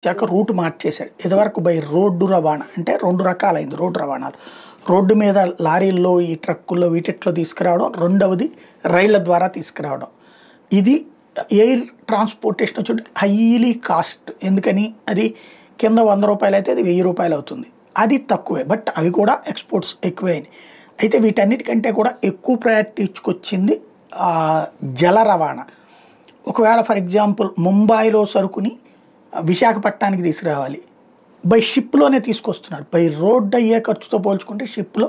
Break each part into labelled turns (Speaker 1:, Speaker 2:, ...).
Speaker 1: వచ్చాక రూట్ మార్చేశాడు. ఇదివరకు బై రోడ్డు రవాణా అంటే 2 రకాలైంది రోడ్డు రవాణాలు. రోడ్డు మీద లారీల్లో ఈ ట్రక్కుల్లో వీటిట్లో తీసుకురావడం, రెండవది రైళ్ల ద్వారా తీసుకురావడం. ఇది ఎయిర్ ట్రాన్స్పోర్టేషన్ వచ్చి హైలీ కాస్ట్. ఎందుకని అది కింద 100 రూపాయలు అయితే అది 1000 రూపాయలు అవుతుంది. అది తక్కువే, బట్ అవి కూడా ఎక్స్పోర్ట్స్ ఎక్కువైనాయి. అయితే వీటన్నిటికంటే కూడా ఎక్కువ ప్రయారిటీ ఇచ్చుకొచ్చింది జల రవాణా. ఒకవేళ ఫర్ ఎగ్జాంపుల్ ముంబైలో సరుకుని విశాఖపట్నానికి తీసుకురావాలి, బై షిప్లోనే తీసుకొస్తున్నారు. బై రోడ్డు అయ్యే ఖర్చుతో పోల్చుకుంటే షిప్లో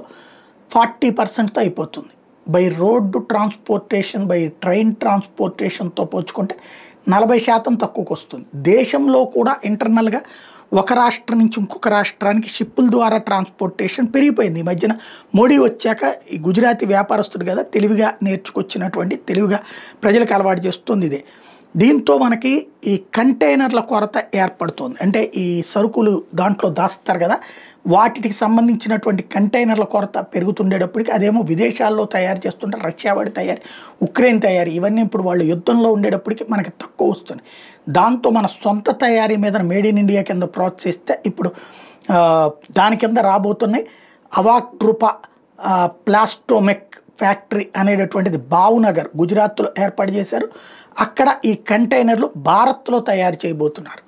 Speaker 1: 40%తో అయిపోతుంది. By road transportation, by train ట్రాన్స్పోర్టేషన్తో పోల్చుకుంటే 40% తక్కువకు వస్తుంది. దేశంలో కూడా ఇంటర్నల్గా ఒక రాష్ట్రం నుంచి ఇంకొక రాష్ట్రానికి షిప్పుల ద్వారా ట్రాన్స్పోర్టేషన్ పెరిగిపోయింది. ఈ మధ్యన మోడీ వచ్చాక ఈ గుజరాతీ వ్యాపారస్తుడు కదా తెలివిగా నేర్చుకొచ్చినటువంటి, తెలివిగా ప్రజలకు అలవాటు చేస్తుంది ఇదే. దీంతో మనకి ఈ కంటైనర్ల కొరత ఏర్పడుతుంది. అంటే ఈ సరుకులు దాంట్లో దాస్తారు కదా, వాటికి సంబంధించినటువంటి కంటైనర్ల కొరత పెరుగుతుండేటప్పటికి అదేమో విదేశాల్లో తయారు చేస్తుంటారు, రష్యా వాడి తయారీ, ఉక్రెయిన్ తయారీ, ఇవన్నీ ఇప్పుడు వాళ్ళు యుద్ధంలో ఉండేటప్పటికి మనకి తక్కువ వస్తుంది. దాంతో మన సొంత తయారీ మీద మేడ్ ఇన్ ఇండియా కింద ప్రోత్సహిస్తే ఇప్పుడు దాని కింద రాబోతున్నాయి. అవాక్డ్రూపా ప్లాస్టోమెక్ ఫ్యాక్టరీ అనేటటువంటిది భావనగర్ గుజరాత్లో ఏర్పాటు చేశారు. అక్కడ ఈ కంటైనర్లు భారత్లో తయారు చేయబోతున్నారు.